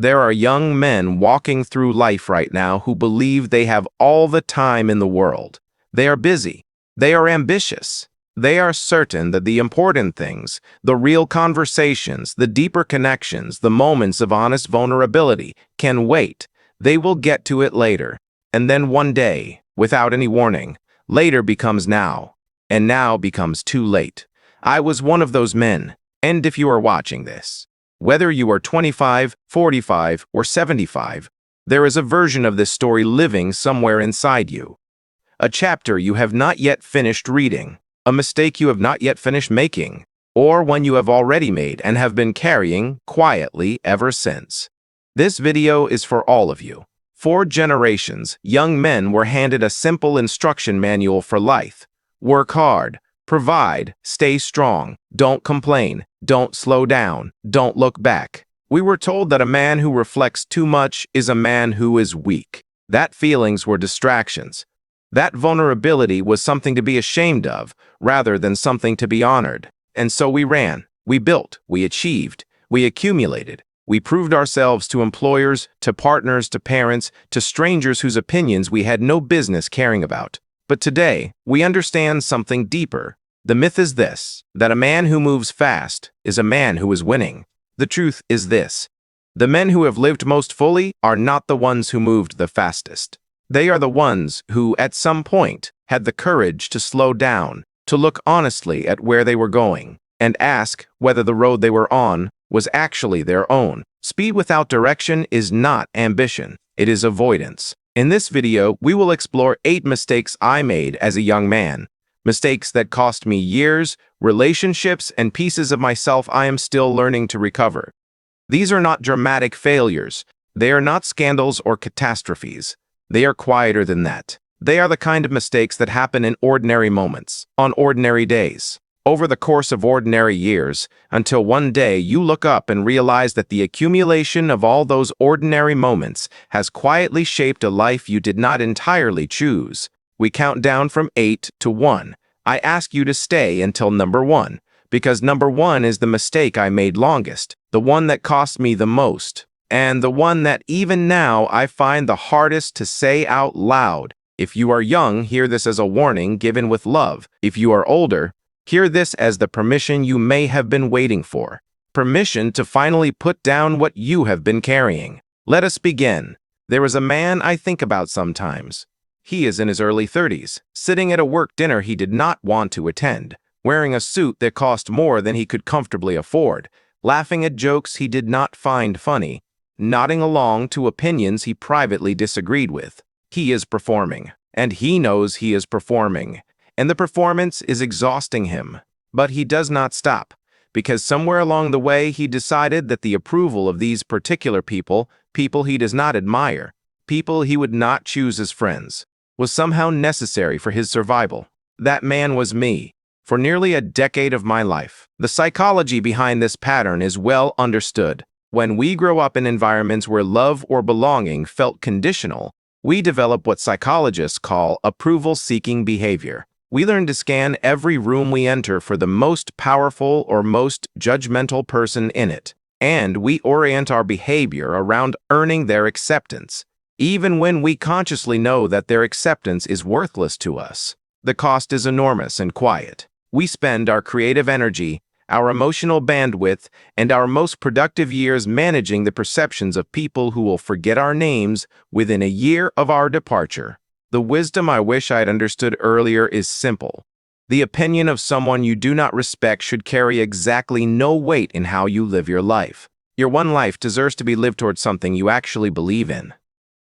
There are young men walking through life right now who believe they have all the time in the world. They are busy. They are ambitious. They are certain that the important things, the real conversations, the deeper connections, the moments of honest vulnerability can wait. They will get to it later. And then one day, without any warning, later becomes now, and now becomes too late. I was one of those men, and if you are watching this, whether you are 25, 45, or 75, there is a version of this story living somewhere inside you. A chapter you have not yet finished reading, a mistake you have not yet finished making, or one you have already made and have been carrying quietly ever since. This video is for all of you. For generations, young men were handed a simple instruction manual for life. Work hard, provide, stay strong, don't complain, don't slow down, don't look back. We were told that a man who reflects too much is a man who is weak. That feelings were distractions. That vulnerability was something to be ashamed of, rather than something to be honored. And so we ran, we built, we achieved, we accumulated. We proved ourselves to employers, to partners, to parents, to strangers whose opinions we had no business caring about. But today, we understand something deeper. The myth is this, that a man who moves fast is a man who is winning. The truth is this. The men who have lived most fully are not the ones who moved the fastest. They are the ones who, at some point, had the courage to slow down, to look honestly at where they were going, and ask whether the road they were on was actually their own. Speed without direction is not ambition, it is avoidance. In this video, we will explore 8 mistakes I made as a young man. Mistakes that cost me years, relationships, and pieces of myself I am still learning to recover. These are not dramatic failures. They are not scandals or catastrophes. They are quieter than that. They are the kind of mistakes that happen in ordinary moments, on ordinary days, over the course of ordinary years, until one day you look up and realize that the accumulation of all those ordinary moments has quietly shaped a life you did not entirely choose. We count down from 8 to 1. I ask you to stay until number 1, because number 1 is the mistake I made longest, the one that cost me the most, and the one that even now I find the hardest to say out loud. If you are young, hear this as a warning given with love. If you are older, hear this as the permission you may have been waiting for. Permission to finally put down what you have been carrying. Let us begin. There is a man I think about sometimes. He is in his early 30s, sitting at a work dinner he did not want to attend, wearing a suit that cost more than he could comfortably afford, laughing at jokes he did not find funny, nodding along to opinions he privately disagreed with. He is performing, and he knows he is performing, and the performance is exhausting him. But he does not stop, because somewhere along the way he decided that the approval of these particular people he does not admire, people he would not choose as friends, was somehow necessary for his survival. That man was me. For nearly a decade of my life, the psychology behind this pattern is well understood. When we grow up in environments where love or belonging felt conditional, we develop what psychologists call approval-seeking behavior. We learn to scan every room we enter for the most powerful or most judgmental person in it, and we orient our behavior around earning their acceptance, even when we consciously know that their acceptance is worthless to us. The cost is enormous and quiet. We spend our creative energy, our emotional bandwidth, and our most productive years managing the perceptions of people who will forget our names within a year of our departure. The wisdom I wish I had understood earlier is simple. The opinion of someone you do not respect should carry exactly no weight in how you live your life. Your one life deserves to be lived towards something you actually believe in.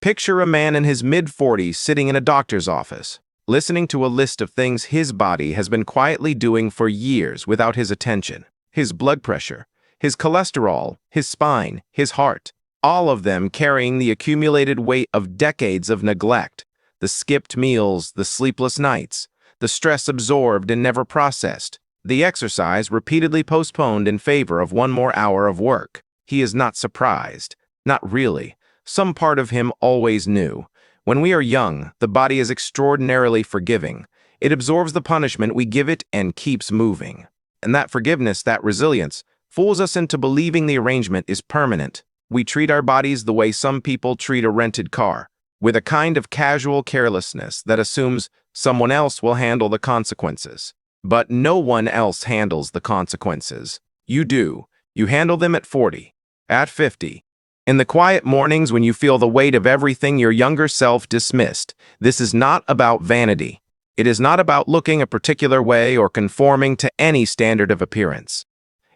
Picture a man in his mid-40s sitting in a doctor's office, listening to a list of things his body has been quietly doing for years without his attention. His blood pressure, his cholesterol, his spine, his heart, all of them carrying the accumulated weight of decades of neglect, the skipped meals, the sleepless nights, the stress absorbed and never processed, the exercise repeatedly postponed in favor of one more hour of work. He is not surprised. Not really. Some part of him always knew. When we are young, the body is extraordinarily forgiving. It absorbs the punishment we give it and keeps moving. And that forgiveness, that resilience, fools us into believing the arrangement is permanent. We treat our bodies the way some people treat a rented car, with a kind of casual carelessness that assumes someone else will handle the consequences. But no one else handles the consequences. You do. You handle them at 40, at 50. In the quiet mornings when you feel the weight of everything your younger self dismissed. This is not about vanity. It is not about looking a particular way or conforming to any standard of appearance.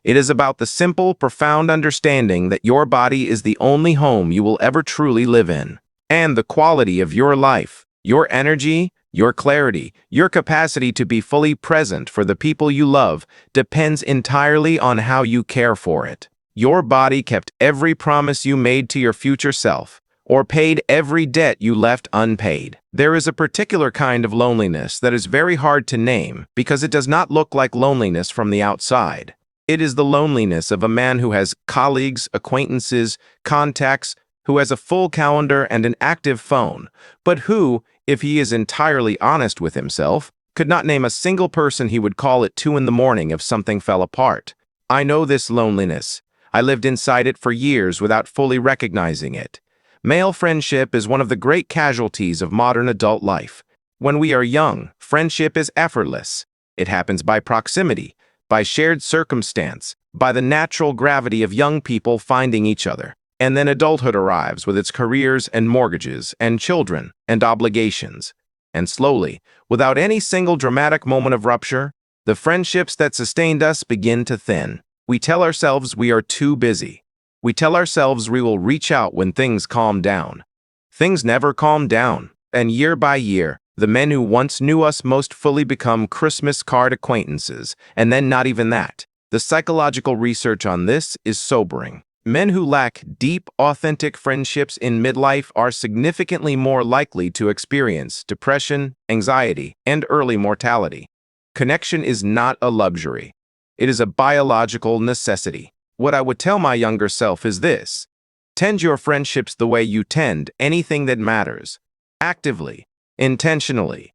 It is about the simple, profound understanding that your body is the only home you will ever truly live in. And the quality of your life, your energy, your clarity, your capacity to be fully present for the people you love depends entirely on how you care for it. Your body kept every promise you made to your future self, or paid every debt you left unpaid. There is a particular kind of loneliness that is very hard to name because it does not look like loneliness from the outside. It is the loneliness of a man who has colleagues, acquaintances, contacts, who has a full calendar and an active phone, but who, if he is entirely honest with himself, could not name a single person he would call at 2 in the morning if something fell apart. I know this loneliness. I lived inside it for years without fully recognizing it. Male friendship is one of the great casualties of modern adult life. When we are young, friendship is effortless. It happens by proximity, by shared circumstance, by the natural gravity of young people finding each other. And then adulthood arrives with its careers and mortgages and children and obligations. And slowly, without any single dramatic moment of rupture, the friendships that sustained us begin to thin. We tell ourselves we are too busy. We tell ourselves we will reach out when things calm down. Things never calm down, and year by year, the men who once knew us most fully become Christmas card acquaintances, and then not even that. The psychological research on this is sobering. Men who lack deep, authentic friendships in midlife are significantly more likely to experience depression, anxiety, and early mortality. Connection is not a luxury. It is a biological necessity. What I would tell my younger self is this: tend your friendships the way you tend anything that matters. Actively, intentionally,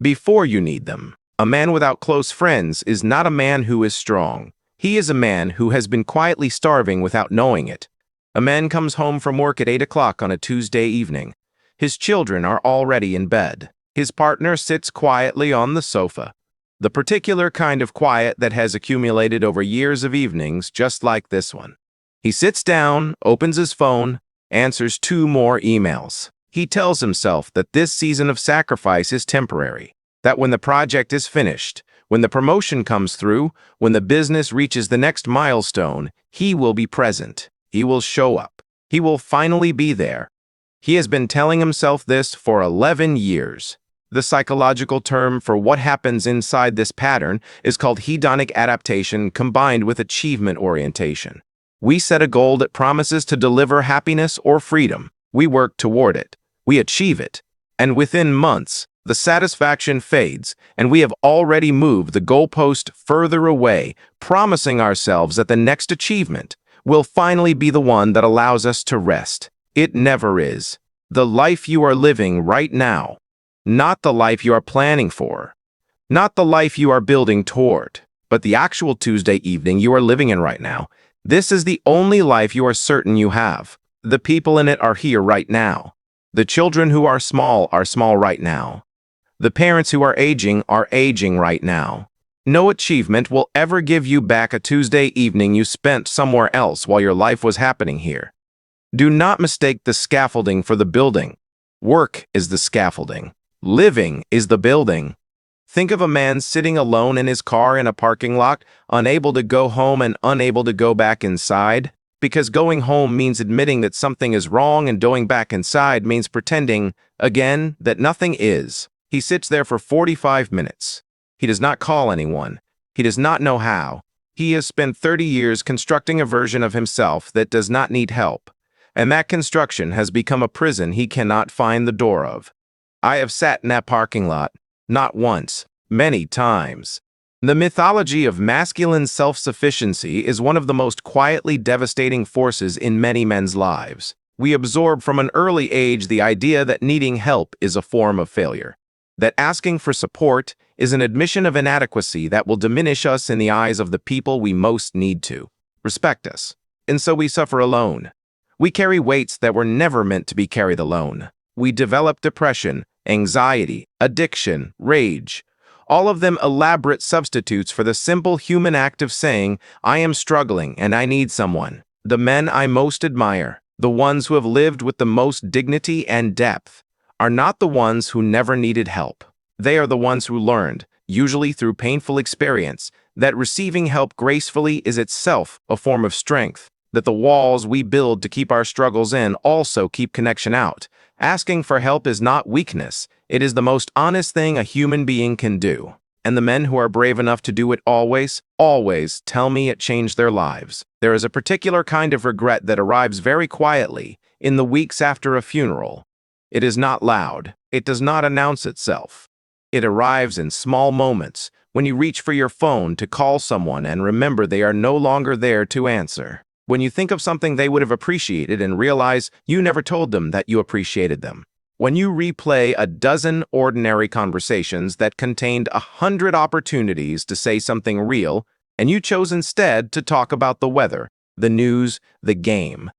before you need them. A man without close friends is not a man who is strong. He is a man who has been quietly starving without knowing it. A man comes home from work at 8 o'clock on a Tuesday evening. His children are already in bed. His partner sits quietly on the sofa. The particular kind of quiet that has accumulated over years of evenings just like this one. He sits down, opens his phone, answers 2 more emails. He tells himself that this season of sacrifice is temporary, that when the project is finished, when the promotion comes through, when the business reaches the next milestone, he will be present. He will show up. He will finally be there. He has been telling himself this for 11 years. The psychological term for what happens inside this pattern is called hedonic adaptation combined with achievement orientation. We set a goal that promises to deliver happiness or freedom. We work toward it. We achieve it. And within months, the satisfaction fades, and we have already moved the goalpost further away, promising ourselves that the next achievement will finally be the one that allows us to rest. It never is. The life you are living right now, not the life you are planning for, not the life you are building toward, but the actual Tuesday evening you are living in right now. This is the only life you are certain you have. The people in it are here right now. The children who are small right now. The parents who are aging right now. No achievement will ever give you back a Tuesday evening you spent somewhere else while your life was happening here. Do not mistake the scaffolding for the building. Work is the scaffolding. Living is the building. Think of a man sitting alone in his car in a parking lot, unable to go home and unable to go back inside. Because going home means admitting that something is wrong, and going back inside means pretending, again, that nothing is. He sits there for 45 minutes. He does not call anyone. He does not know how. He has spent 30 years constructing a version of himself that does not need help. And that construction has become a prison he cannot find the door of. I have sat in that parking lot, not once, many times. The mythology of masculine self-sufficiency is one of the most quietly devastating forces in many men's lives. We absorb from an early age the idea that needing help is a form of failure, that asking for support is an admission of inadequacy that will diminish us in the eyes of the people we most need to respect us. And so we suffer alone. We carry weights that were never meant to be carried alone. We develop depression, anxiety, addiction, rage, all of them elaborate substitutes for the simple human act of saying, I am struggling and I need someone. The men I most admire, the ones who have lived with the most dignity and depth, are not the ones who never needed help. They are the ones who learned, usually through painful experience, that receiving help gracefully is itself a form of strength, that the walls we build to keep our struggles in also keep connection out. Asking for help is not weakness, it is the most honest thing a human being can do. And the men who are brave enough to do it always tell me it changed their lives. There is a particular kind of regret that arrives very quietly, in the weeks after a funeral. It is not loud, it does not announce itself. It arrives in small moments, when you reach for your phone to call someone and remember they are no longer there to answer. When you think of something they would have appreciated and realize you never told them that you appreciated them. When you replay a dozen ordinary conversations that contained 100 opportunities to say something real, and you chose instead to talk about the weather, the news, the game.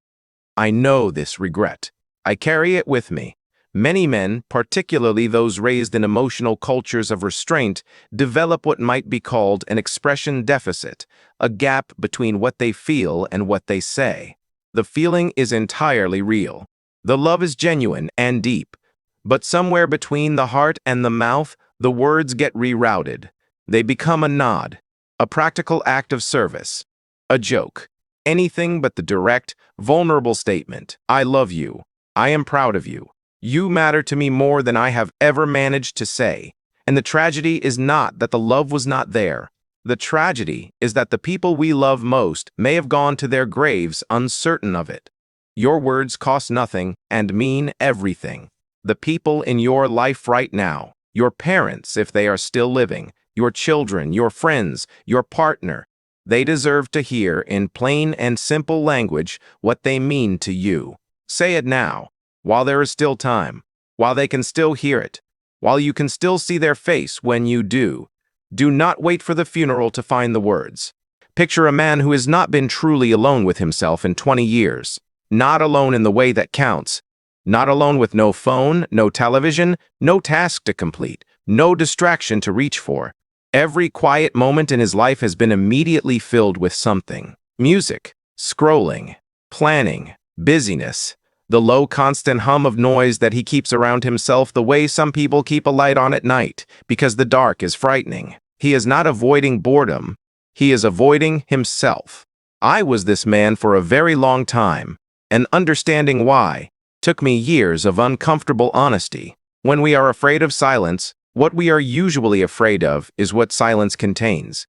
I know this regret. I carry it with me. Many men, particularly those raised in emotional cultures of restraint, develop what might be called an expression deficit, a gap between what they feel and what they say. The feeling is entirely real. The love is genuine and deep. But somewhere between the heart and the mouth, the words get rerouted. They become a nod, a practical act of service, a joke, anything but the direct, vulnerable statement, I love you, I am proud of you. You matter to me more than I have ever managed to say. And the tragedy is not that the love was not there. The tragedy is that the people we love most may have gone to their graves uncertain of it. Your words cost nothing and mean everything. The people in your life right now, your parents if they are still living, your children, your friends, your partner, they deserve to hear in plain and simple language what they mean to you. Say it now. While there is still time, while they can still hear it, while you can still see their face when you do. Do not wait for the funeral to find the words. Picture a man who has not been truly alone with himself in 20 years, not alone in the way that counts, not alone with no phone, no television, no task to complete, no distraction to reach for. Every quiet moment in his life has been immediately filled with something. Music, scrolling, planning, busyness, the low constant hum of noise that he keeps around himself the way some people keep a light on at night, because the dark is frightening. He is not avoiding boredom, he is avoiding himself. I was this man for a very long time, and understanding why took me years of uncomfortable honesty. When we are afraid of silence, what we are usually afraid of is what silence contains.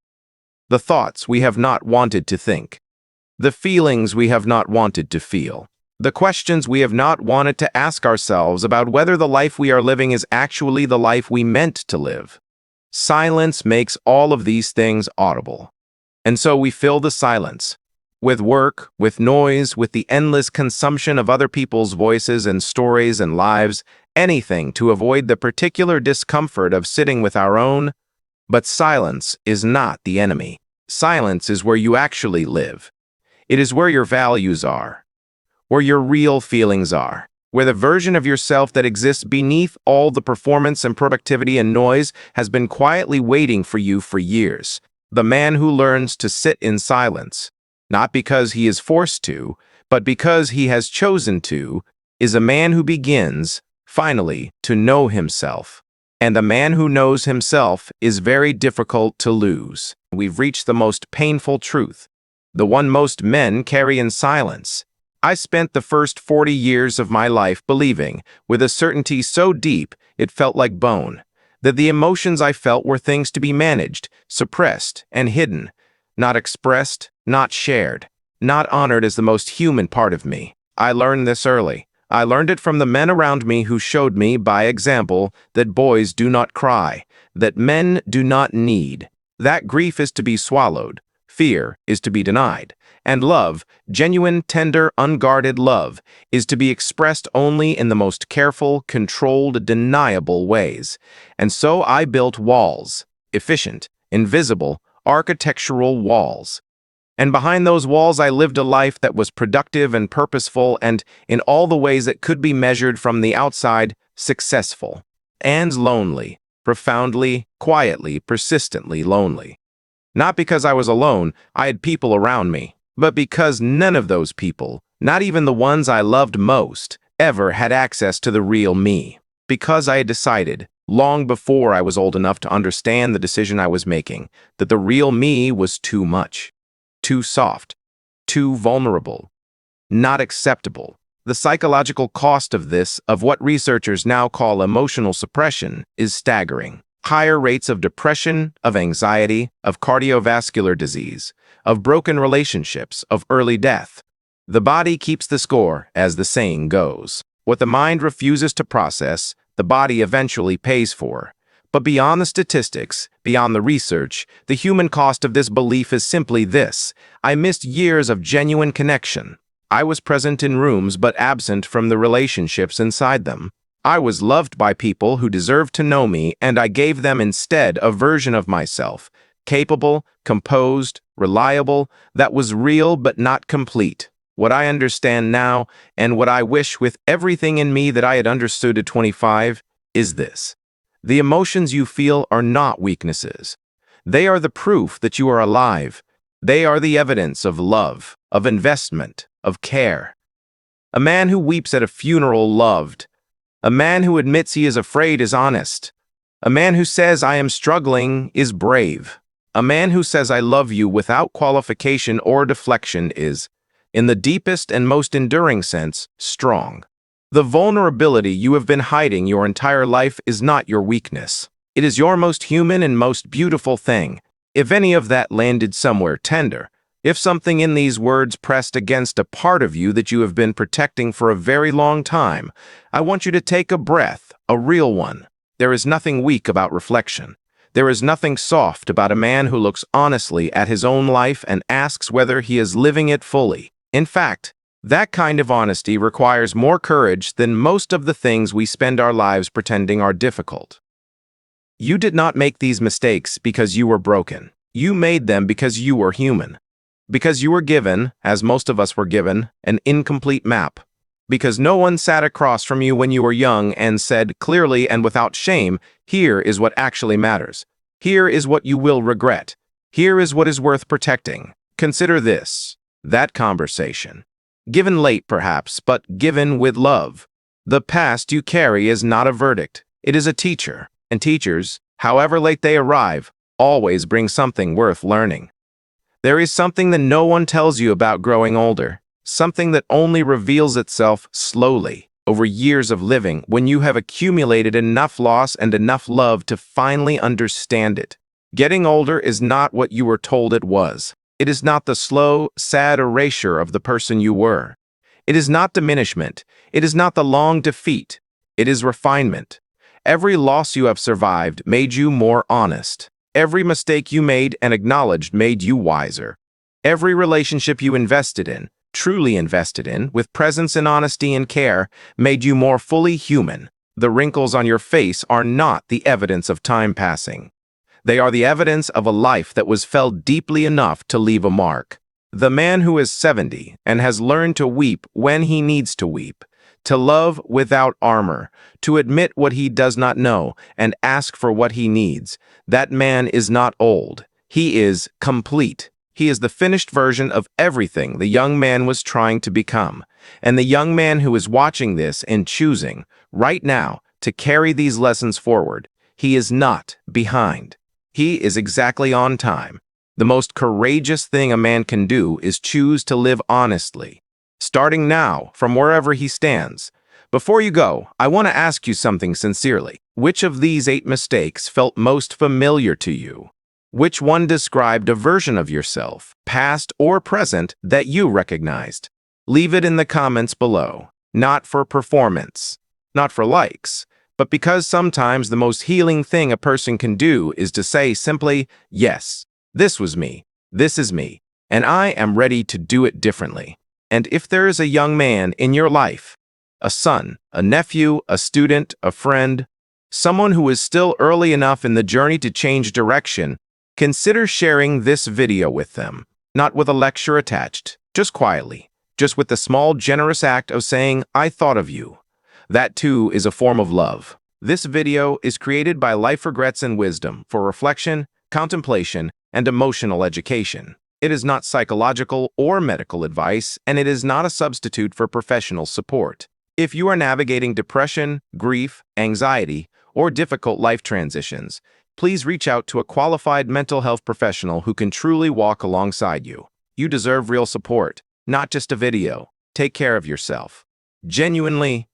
The thoughts we have not wanted to think, the feelings we have not wanted to feel. The questions we have not wanted to ask ourselves about whether the life we are living is actually the life we meant to live. Silence makes all of these things audible. And so we fill the silence. With work, with noise, with the endless consumption of other people's voices and stories and lives, anything to avoid the particular discomfort of sitting with our own. But silence is not the enemy. Silence is where you actually live. It is where your values are, where your real feelings are, where the version of yourself that exists beneath all the performance and productivity and noise has been quietly waiting for you for years. The man who learns to sit in silence, not because he is forced to, but because he has chosen to, is a man who begins, finally, to know himself. And the man who knows himself is very difficult to lose. We've reached the most painful truth, the one most men carry in silence. I spent the first 40 years of my life believing, with a certainty so deep it felt like bone, that the emotions I felt were things to be managed, suppressed, and hidden, not expressed, not shared, not honored as the most human part of me. I learned this early. I learned it from the men around me who showed me, by example, that boys do not cry, that men do not need, that grief is to be swallowed, fear is to be denied, and love, genuine, tender, unguarded love, is to be expressed only in the most careful, controlled, deniable ways. And so I built walls, efficient, invisible, architectural walls. And behind those walls, I lived a life that was productive and purposeful and, in all the ways that could be measured from the outside, successful. And lonely. Profoundly, quietly, persistently lonely. Not because I was alone, I had people around me, but because none of those people, not even the ones I loved most, ever had access to the real me. Because I had decided, long before I was old enough to understand the decision I was making, that the real me was too much. Too soft, too vulnerable, not acceptable. The psychological cost of this, of what researchers now call emotional suppression, is staggering. Higher rates of depression, of anxiety, of cardiovascular disease, of broken relationships, of early death. The body keeps the score, as the saying goes. What the mind refuses to process, the body eventually pays for. But beyond the statistics, beyond the research, the human cost of this belief is simply this: I missed years of genuine connection. I was present in rooms but absent from the relationships inside them. I was loved by people who deserved to know me, and I gave them instead a version of myself, capable, composed, reliable, that was real but not complete. What I understand now, and what I wish with everything in me that I had understood at 25, is this. The emotions you feel are not weaknesses. They are the proof that you are alive. They are the evidence of love, of investment, of care. A man who weeps at a funeral loved. A man who admits he is afraid is honest. A man who says I am struggling is brave. A man who says I love you without qualification or deflection is, in the deepest and most enduring sense, strong. The vulnerability you have been hiding your entire life is not your weakness. It is your most human and most beautiful thing. If any of that landed somewhere tender, if something in these words pressed against a part of you that you have been protecting for a very long time, I want you to take a breath, a real one. There is nothing weak about reflection. There is nothing soft about a man who looks honestly at his own life and asks whether he is living it fully. In fact, that kind of honesty requires more courage than most of the things we spend our lives pretending are difficult. You did not make these mistakes because you were broken. You made them because you were human. Because you were given, as most of us were given, an incomplete map. Because no one sat across from you when you were young and said clearly and without shame, here is what actually matters. Here is what you will regret. Here is what is worth protecting. Consider this, that conversation. Given late, perhaps, but given with love. The past you carry is not a verdict. It is a teacher, and teachers, however late they arrive, always bring something worth learning. There is something that no one tells you about growing older, something that only reveals itself slowly, over years of living, when you have accumulated enough loss and enough love to finally understand it. Getting older is not what you were told it was. It is not the slow, sad erasure of the person you were. It is not diminishment. It is not the long defeat. It is refinement. Every loss you have survived made you more honest. Every mistake you made and acknowledged made you wiser. Every relationship you invested in, truly invested in, with presence and honesty and care, made you more fully human. The wrinkles on your face are not the evidence of time passing. They are the evidence of a life that was felt deeply enough to leave a mark. The man who is 70 and has learned to weep when he needs to weep, to love without armor, to admit what he does not know and ask for what he needs, that man is not old. He is complete. He is the finished version of everything the young man was trying to become. And the young man who is watching this and choosing, right now, to carry these lessons forward, he is not behind. He is exactly on time. The most courageous thing a man can do is choose to live honestly, starting now from wherever he stands. Before you go, I want to ask you something sincerely. Which of these 8 mistakes felt most familiar to you? Which one described a version of yourself, past or present, that you recognized? Leave it in the comments below. Not for performance, not for likes, but because sometimes the most healing thing a person can do is to say simply, yes, this was me, this is me, and I am ready to do it differently. And if there is a young man in your life, a son, a nephew, a student, a friend, someone who is still early enough in the journey to change direction, consider sharing this video with them. not with a lecture attached, just quietly, just with the small, generous act of saying, "I thought of you." That too is a form of love. This video is created by Life Regrets and Wisdom for reflection, contemplation, and emotional education. It is not psychological or medical advice, and it is not a substitute for professional support. If you are navigating depression, grief, anxiety, or difficult life transitions, please reach out to a qualified mental health professional who can truly walk alongside you. You deserve real support, not just a video. Take care of yourself. Genuinely,